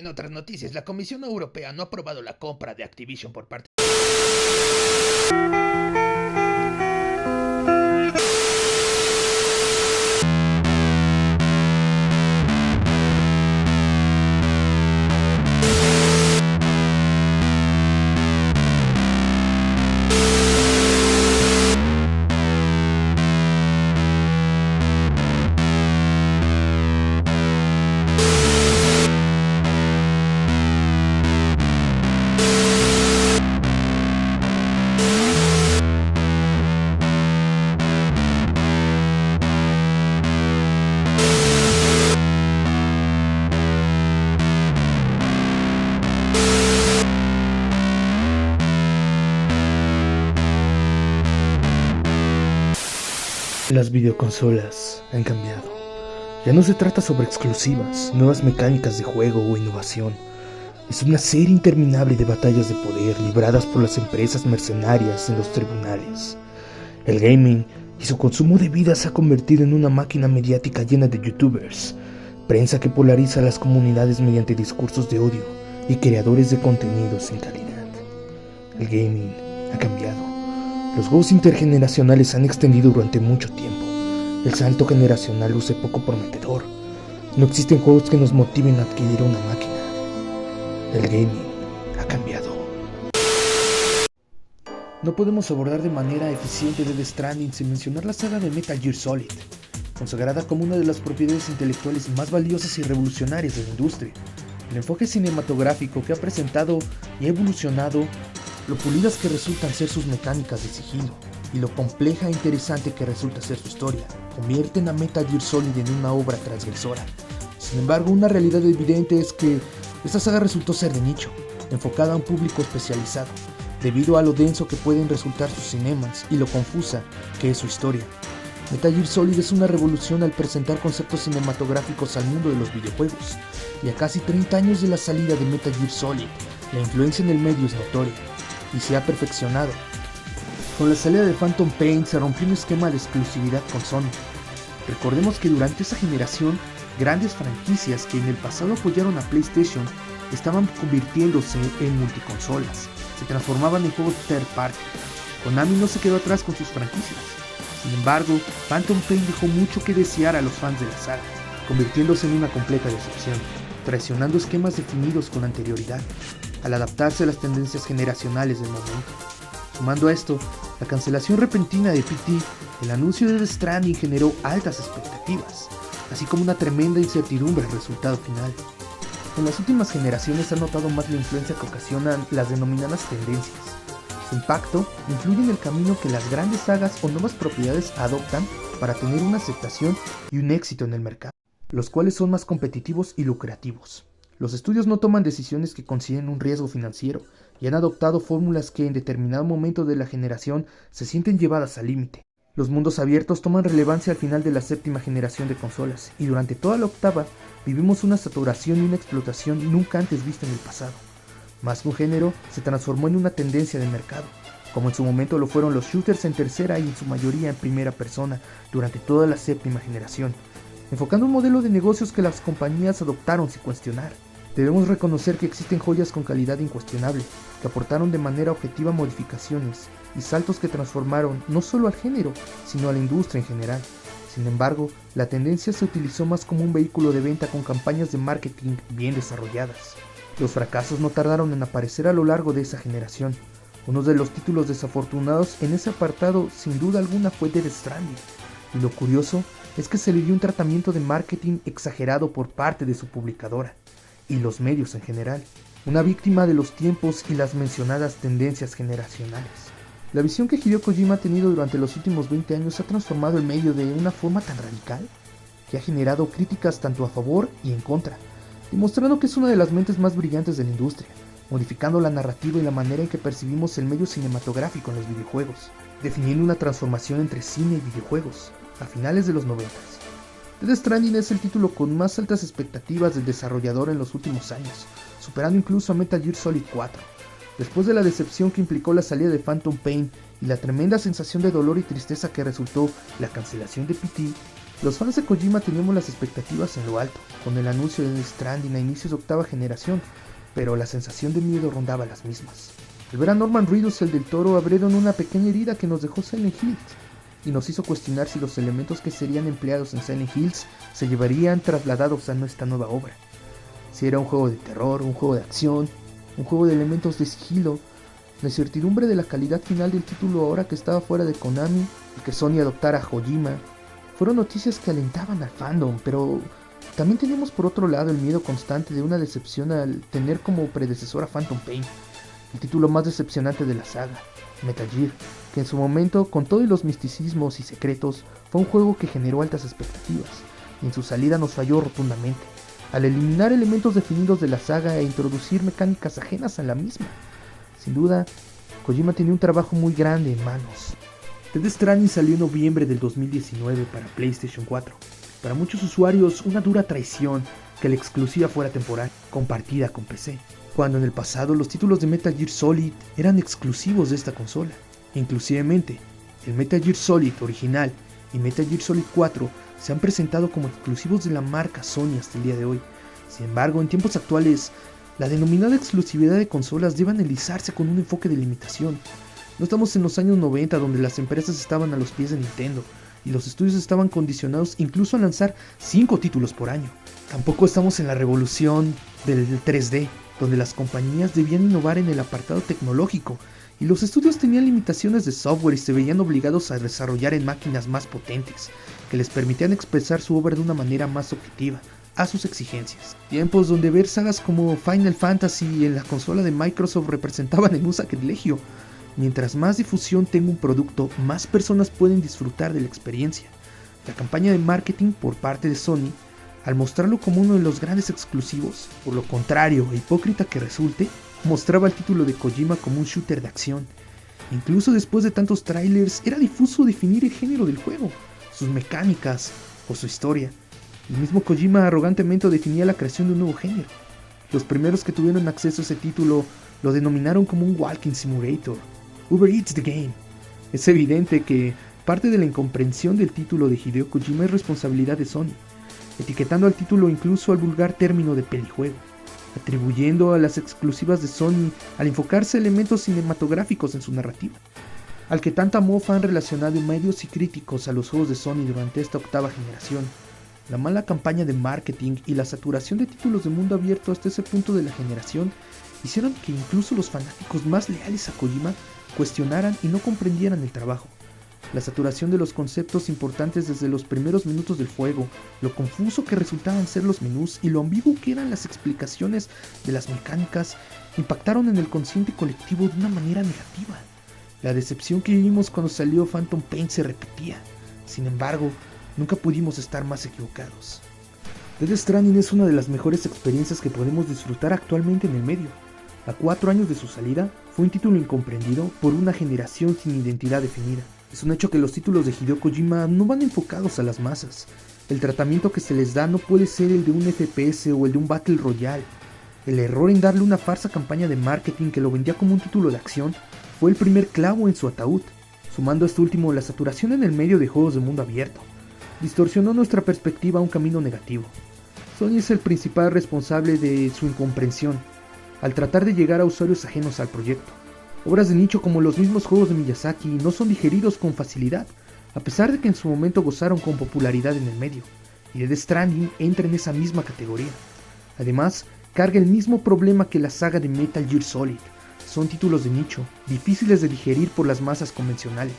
En otras noticias, la Comisión Europea no ha aprobado la compra de Activision por parte Las videoconsolas han cambiado. Ya no se trata sobre exclusivas, nuevas mecánicas de juego o innovación. Es una serie interminable de batallas de poder libradas por las empresas mercenarias en los tribunales. El gaming y su consumo de vida se ha convertido en una máquina mediática llena de youtubers, prensa que polariza a las comunidades mediante discursos de odio y creadores de contenidos sin calidad. El gaming ha cambiado. Los juegos intergeneracionales se han extendido durante mucho tiempo. El salto generacional luce poco prometedor. No existen juegos que nos motiven a adquirir una máquina. El gaming ha cambiado. No podemos abordar de manera eficiente Death Stranding sin mencionar la saga de Metal Gear Solid, consagrada como una de las propiedades intelectuales más valiosas y revolucionarias de la industria. El enfoque cinematográfico que ha presentado y ha evolucionado, lo pulidas que resultan ser sus mecánicas de sigilo y lo compleja e interesante que resulta ser su historia, convierten a Metal Gear Solid en una obra transgresora. Sin embargo, una realidad evidente es que esta saga resultó ser de nicho, enfocada a un público especializado, debido a lo denso que pueden resultar sus cinemas y lo confusa que es su historia. Metal Gear Solid es una revolución al presentar conceptos cinematográficos al mundo de los videojuegos, y a casi 30 años de la salida de Metal Gear Solid, la influencia en el medio es notoria y se ha perfeccionado. Con la salida de Phantom Pain se rompió un esquema de exclusividad con Sony. Recordemos que durante esa generación, grandes franquicias que en el pasado apoyaron a PlayStation estaban convirtiéndose en multiconsolas, se transformaban en juegos third party. Konami no se quedó atrás con sus franquicias. Sin embargo, Phantom Pain dejó mucho que desear a los fans de la saga, convirtiéndose en una completa decepción, traicionando esquemas definidos con anterioridad, al adaptarse a las tendencias generacionales del momento. Sumando a esto, la cancelación repentina de PT, el anuncio de Death Stranding generó altas expectativas, así como una tremenda incertidumbre al resultado final. En las últimas generaciones se ha notado más la influencia que ocasionan las denominadas tendencias. Su impacto influye en el camino que las grandes sagas o nuevas propiedades adoptan para tener una aceptación y un éxito en el mercado, los cuales son más competitivos y lucrativos. Los estudios no toman decisiones que consideren un riesgo financiero y han adoptado fórmulas que en determinado momento de la generación se sienten llevadas al límite. Los mundos abiertos toman relevancia al final de la séptima generación de consolas y durante toda la octava vivimos una saturación y una explotación nunca antes vista en el pasado. Más que un género, se transformó en una tendencia de mercado, como en su momento lo fueron los shooters en tercera y en su mayoría en primera persona durante toda la séptima generación, enfocando un modelo de negocios que las compañías adoptaron sin cuestionar. Debemos reconocer que existen joyas con calidad incuestionable, que aportaron de manera objetiva modificaciones y saltos que transformaron no solo al género, sino a la industria en general. Sin embargo, la tendencia se utilizó más como un vehículo de venta con campañas de marketing bien desarrolladas. Los fracasos no tardaron en aparecer a lo largo de esa generación. Uno de los títulos desafortunados en ese apartado sin duda alguna fue Death Stranding, y lo curioso es que se le dio un tratamiento de marketing exagerado por parte de su publicadora y los medios en general, una víctima de los tiempos y las mencionadas tendencias generacionales. La visión que Hideo Kojima ha tenido durante los últimos 20 años ha transformado el medio de una forma tan radical que ha generado críticas tanto a favor y en contra, demostrando que es una de las mentes más brillantes de la industria, modificando la narrativa y la manera en que percibimos el medio cinematográfico en los videojuegos, definiendo una transformación entre cine y videojuegos a finales de los 90. Death Stranding es el título con más altas expectativas del desarrollador en los últimos años, superando incluso a Metal Gear Solid 4. Después de la decepción que implicó la salida de Phantom Pain y la tremenda sensación de dolor y tristeza que resultó la cancelación de PT, Los fans de Kojima teníamos las expectativas en lo alto, con el anuncio de Death Stranding a inicios de octava generación, pero la sensación de miedo rondaba las mismas. Al ver a Norman Reedus y el del Toro abrieron una pequeña herida que nos dejó Silent Hills, y nos hizo cuestionar si los elementos que serían empleados en Silent Hills se llevarían trasladados a nuestra nueva obra. Si era un juego de terror, un juego de acción, un juego de elementos de sigilo. La incertidumbre de la calidad final del título ahora que estaba fuera de Konami y que Sony adoptara a Kojima fueron noticias que alentaban al fandom, pero también teníamos por otro lado el miedo constante de una decepción al tener como predecesor a Phantom Pain, el título más decepcionante de la saga, Metal Gear, que en su momento, con todos los misticismos y secretos, fue un juego que generó altas expectativas, y en su salida nos falló rotundamente, al eliminar elementos definidos de la saga e introducir mecánicas ajenas a la misma. Sin duda, Kojima tenía un trabajo muy grande en manos. Death Stranding salió en noviembre del 2019 para PlayStation 4. Para muchos usuarios, una dura traición que la exclusiva fuera temporal, compartida con PC, cuando en el pasado los títulos de Metal Gear Solid eran exclusivos de esta consola. Inclusivemente, el Metal Gear Solid original y Metal Gear Solid 4 se han presentado como exclusivos de la marca Sony hasta el día de hoy. Sin embargo, en tiempos actuales, la denominada exclusividad de consolas debe analizarse con un enfoque de limitación. No estamos en los años 90 donde las empresas estaban a los pies de Nintendo y los estudios estaban condicionados incluso a lanzar 5 títulos por año. Tampoco estamos en la revolución del 3D, donde las compañías debían innovar en el apartado tecnológico y los estudios tenían limitaciones de software y se veían obligados a desarrollar en máquinas más potentes, que les permitían expresar su obra de una manera más objetiva, a sus exigencias. Tiempos donde ver sagas como Final Fantasy en la consola de Microsoft representaban en un sacrilegio. Mientras más difusión tenga un producto, más personas pueden disfrutar de la experiencia. La campaña de marketing por parte de Sony, al mostrarlo como uno de los grandes exclusivos, por lo contrario e hipócrita que resulte, mostraba el título de Kojima como un shooter de acción. Incluso después de tantos trailers, era difuso definir el género del juego, sus mecánicas o su historia. El mismo Kojima arrogantemente definía la creación de un nuevo género. Los primeros que tuvieron acceso a ese título lo denominaron como un walking simulator, Uber Eats the Game. Es evidente que parte de la incomprensión del título de Hideo Kojima es responsabilidad de Sony, etiquetando al título incluso al vulgar término de pelijuego, atribuyendo a las exclusivas de Sony al enfocarse elementos cinematográficos en su narrativa, al que tanta mofa han relacionado medios y críticos a los juegos de Sony durante esta octava generación. La mala campaña de marketing y la saturación de títulos de mundo abierto hasta ese punto de la generación hicieron que incluso los fanáticos más leales a Kojima cuestionaran y no comprendieran el trabajo. La saturación de los conceptos importantes desde los primeros minutos del juego, lo confuso que resultaban ser los menús y lo ambiguo que eran las explicaciones de las mecánicas, impactaron en el consciente colectivo de una manera negativa. La decepción que vivimos cuando salió Phantom Pain se repetía. Sin embargo, nunca pudimos estar más equivocados. Death Stranding es una de las mejores experiencias que podemos disfrutar actualmente en el medio. A 4 años de su salida, fue un título incomprendido por una generación sin identidad definida. Es un hecho que los títulos de Hideo Kojima no van enfocados a las masas. El tratamiento que se les da no puede ser el de un FPS o el de un Battle Royale. El error en darle una farsa campaña de marketing que lo vendía como un título de acción fue el primer clavo en su ataúd, sumando a esto último la saturación en el medio de juegos de mundo abierto. Distorsionó nuestra perspectiva a un camino negativo. Sony es el principal responsable de su incomprensión, al tratar de llegar a usuarios ajenos al proyecto. Obras de nicho como los mismos juegos de Miyazaki no son digeridos con facilidad, a pesar de que en su momento gozaron con popularidad en el medio, y Death Stranding entra en esa misma categoría. Además, carga el mismo problema que la saga de Metal Gear Solid. Son títulos de nicho, difíciles de digerir por las masas convencionales,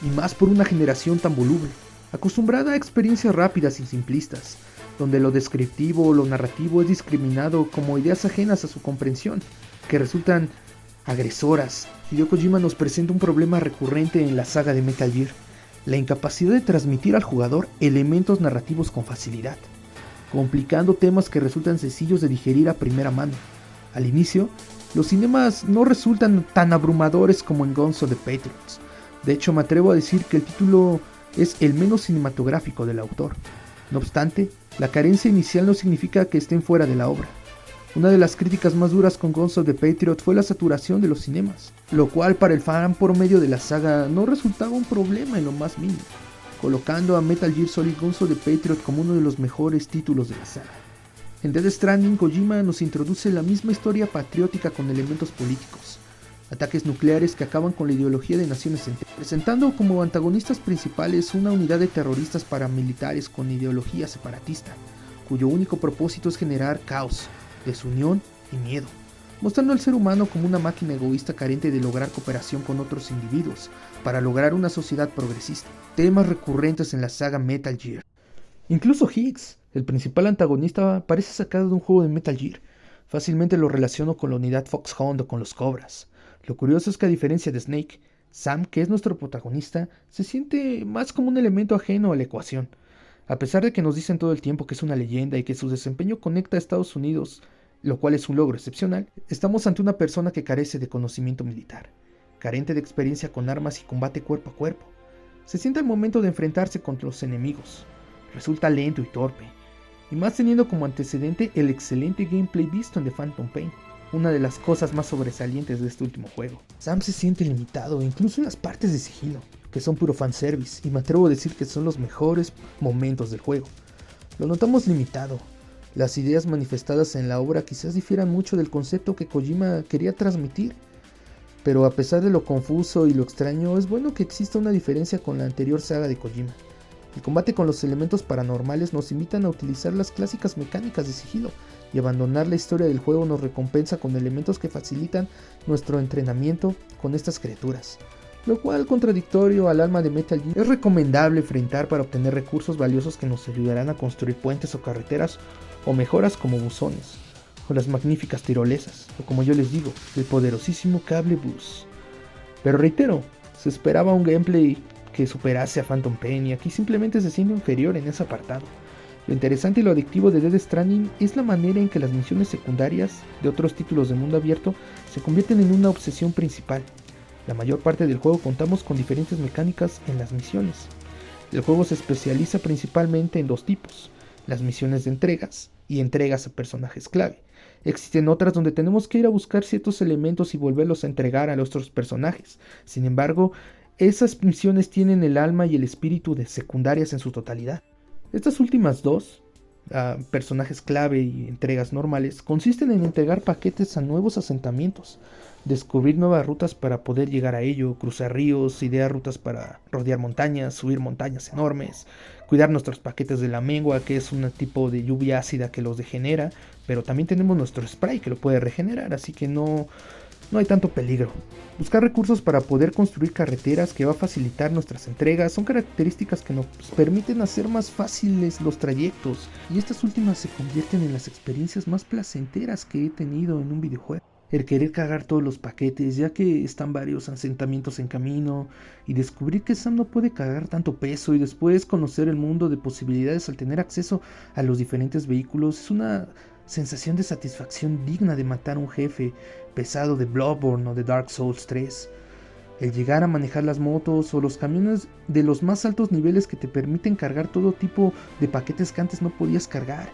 y más por una generación tan voluble, acostumbrada a experiencias rápidas y simplistas, donde lo descriptivo o lo narrativo es discriminado como ideas ajenas a su comprensión, que resultan agresoras. Hideo Kojima nos presenta un problema recurrente en la saga de Metal Gear, la incapacidad de transmitir al jugador elementos narrativos con facilidad, complicando temas que resultan sencillos de digerir a primera mano. Al inicio, los cinemas no resultan tan abrumadores como en Guns of the Patriots. De hecho, me atrevo a decir que el título es el menos cinematográfico del autor. No obstante, la carencia inicial no significa que estén fuera de la obra. Una de las críticas más duras con Guns of the Patriot fue la saturación de los cinemas, lo cual para el fan por medio de la saga no resultaba un problema en lo más mínimo. colocando a Metal Gear Solid Guns of the Patriot como uno de los mejores títulos de la saga. En Death Stranding, Kojima nos introduce la misma historia patriótica con elementos políticos, ataques nucleares que acaban con la ideología de naciones enteras, presentando como antagonistas principales una unidad de terroristas paramilitares con ideología separatista, cuyo único propósito es generar caos, desunión y miedo, mostrando al ser humano como una máquina egoísta carente de lograr cooperación con otros individuos para lograr una sociedad progresista. Temas recurrentes en la saga Metal Gear. Incluso Higgs, el principal antagonista, parece sacado de un juego de Metal Gear. Fácilmente lo relaciono con la unidad Foxhound o con los Cobras. Lo curioso es que a diferencia de Snake, Sam, que es nuestro protagonista, se siente más como un elemento ajeno a la ecuación. A pesar de que nos dicen todo el tiempo que es una leyenda y que su desempeño conecta a Estados Unidos, lo cual es un logro excepcional, estamos ante una persona que carece de conocimiento militar, carente de experiencia con armas y combate cuerpo a cuerpo. Se siente al momento de enfrentarse contra los enemigos. Resulta lento y torpe, y más teniendo como antecedente el excelente gameplay visto en The Phantom Pain, una de las cosas más sobresalientes de este último juego. Sam se siente limitado, incluso en las partes de sigilo, que son puro fanservice, y me atrevo a decir que son los mejores momentos del juego. Lo notamos limitado. Las ideas manifestadas en la obra quizás difieran mucho del concepto que Kojima quería transmitir, pero a pesar de lo confuso y lo extraño, es bueno que exista una diferencia con la anterior saga de Kojima. El combate con los elementos paranormales nos invitan a utilizar las clásicas mecánicas de sigilo, y abandonar la historia del juego nos recompensa con elementos que facilitan nuestro entrenamiento con estas criaturas, lo cual, contradictorio al alma de Metal Gear, es recomendable enfrentar para obtener recursos valiosos que nos ayudarán a construir puentes o carreteras, o mejoras como buzones, o las magníficas tirolesas, o como yo les digo, el poderosísimo cable bus. Pero reitero, se esperaba un gameplay que superase a Phantom Pain, y aquí simplemente se siente inferior en ese apartado. Lo interesante y lo adictivo de Death Stranding es la manera en que las misiones secundarias de otros títulos de mundo abierto se convierten en una obsesión principal. La mayor parte del juego contamos con diferentes mecánicas en las misiones. El juego se especializa principalmente en dos tipos: las misiones de entregas y entregas a personajes clave. Existen otras donde tenemos que ir a buscar ciertos elementos y volverlos a entregar a los otros personajes. Sin embargo, esas misiones tienen el alma y el espíritu de secundarias en su totalidad. Estas últimas dos, personajes clave y entregas normales, consisten en entregar paquetes a nuevos asentamientos, descubrir nuevas rutas para poder llegar a ello, cruzar ríos, idear rutas para rodear montañas, subir montañas enormes, cuidar nuestros paquetes de la mengua, que es un tipo de lluvia ácida que los degenera, pero también tenemos nuestro spray que lo puede regenerar, así que no hay tanto peligro. Buscar recursos para poder construir carreteras que va a facilitar nuestras entregas son características que nos permiten hacer más fáciles los trayectos, y estas últimas se convierten en las experiencias más placenteras que he tenido en un videojuego. El querer cargar todos los paquetes, ya que están varios asentamientos en camino, y descubrir que Sam no puede cargar tanto peso, y después conocer el mundo de posibilidades al tener acceso a los diferentes vehículos, es una sensación de satisfacción digna de matar a un jefe pesado de Bloodborne o de Dark Souls 3. El llegar a manejar las motos o los camiones de los más altos niveles que te permiten cargar todo tipo de paquetes que antes no podías cargar,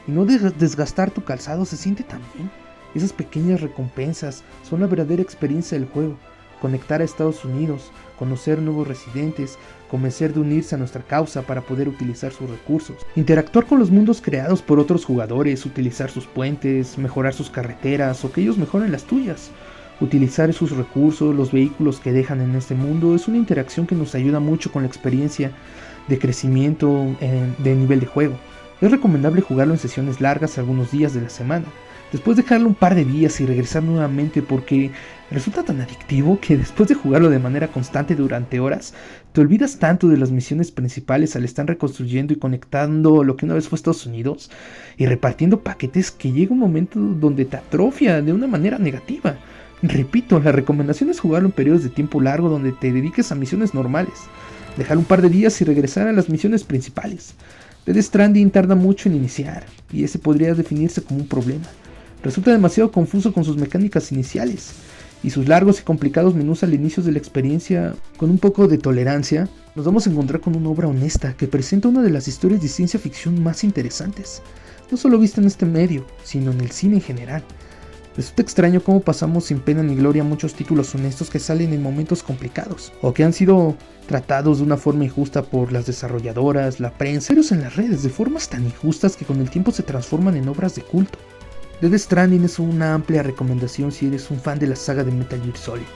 y no desgastar tu calzado, se siente tan bien. Esas pequeñas recompensas son la verdadera experiencia del juego. Conectar a Estados Unidos, conocer nuevos residentes, convencer de unirse a nuestra causa para poder utilizar sus recursos, interactuar con los mundos creados por otros jugadores, utilizar sus puentes, mejorar sus carreteras o que ellos mejoren las tuyas. Utilizar sus recursos, los vehículos que dejan en este mundo, es una interacción que nos ayuda mucho con la experiencia de crecimiento de nivel de juego. Es recomendable jugarlo en sesiones largas algunos días de la semana, después dejarlo un par de días y regresar nuevamente, porque resulta tan adictivo que después de jugarlo de manera constante durante horas, te olvidas tanto de las misiones principales al estar reconstruyendo y conectando lo que una vez fue Estados Unidos y repartiendo paquetes, que llega un momento donde te atrofia de una manera negativa. Repito, la recomendación es jugarlo en periodos de tiempo largo donde te dediques a misiones normales, dejar un par de días y regresar a las misiones principales. Death Stranding tarda mucho en iniciar, y ese podría definirse como un problema. Resulta demasiado confuso con sus mecánicas iniciales, y sus largos y complicados menús al inicio de la experiencia. Con un poco de tolerancia, nos vamos a encontrar con una obra honesta que presenta una de las historias de ciencia ficción más interesantes, no solo vista en este medio, sino en el cine en general. Resulta extraño cómo pasamos sin pena ni gloria muchos títulos honestos que salen en momentos complicados, o que han sido tratados de una forma injusta por las desarrolladoras, la prensa, serios en las redes, de formas tan injustas que con el tiempo se transforman en obras de culto. Death Stranding es una amplia recomendación si eres un fan de la saga de Metal Gear Solid.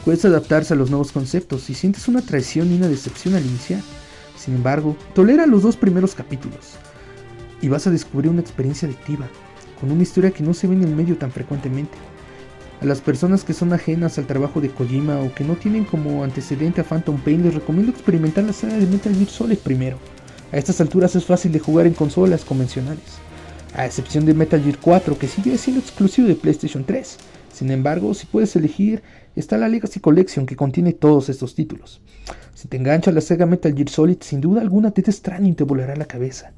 Puedes adaptarse a los nuevos conceptos si sientes una traición y una decepción al iniciar. Sin embargo, tolera los 2 primeros capítulos y vas a descubrir una experiencia adictiva, con una historia que no se ve en el medio tan frecuentemente. A las personas que son ajenas al trabajo de Kojima o que no tienen como antecedente a Phantom Pain, les recomiendo experimentar la saga de Metal Gear Solid primero. A estas alturas es fácil de jugar en consolas convencionales, a excepción de Metal Gear 4, que sigue siendo exclusivo de PlayStation 3. Sin embargo, si puedes elegir, está la Legacy Collection que contiene todos estos títulos. Si te engancha la saga Metal Gear Solid, sin duda alguna Death Stranding te volará la cabeza.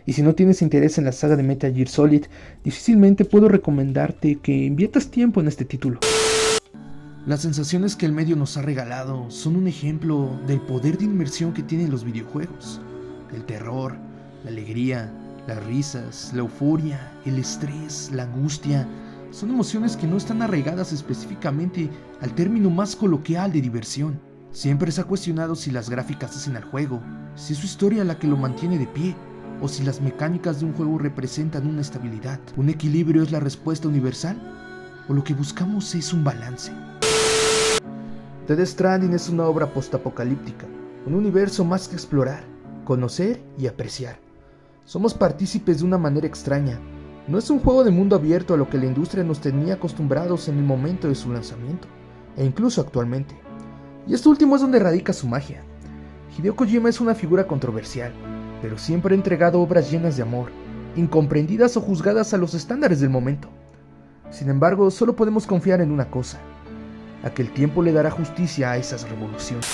Y si no tienes interés en la saga de Metal Gear Solid, difícilmente puedo recomendarte que inviertas tiempo en este título. Las sensaciones que el medio nos ha regalado son un ejemplo del poder de inmersión que tienen los videojuegos. El terror, la alegría, las risas, la euforia, el estrés, la angustia, son emociones que no están arraigadas específicamente al término más coloquial de diversión. Siempre se ha cuestionado si las gráficas hacen al juego, si es su historia la que lo mantiene de pie, o si las mecánicas de un juego representan una estabilidad. ¿Un equilibrio es la respuesta universal? ¿O lo que buscamos es un balance? Death Stranding es una obra postapocalíptica, un universo más que explorar, conocer y apreciar. Somos partícipes de una manera extraña. No es un juego de mundo abierto a lo que la industria nos tenía acostumbrados en el momento de su lanzamiento, e incluso actualmente. Y esto último es donde radica su magia. Hideo Kojima es una figura controversial, pero siempre ha entregado obras llenas de amor, incomprendidas o juzgadas a los estándares del momento. Sin embargo, solo podemos confiar en una cosa: a que el tiempo le dará justicia a esas revoluciones.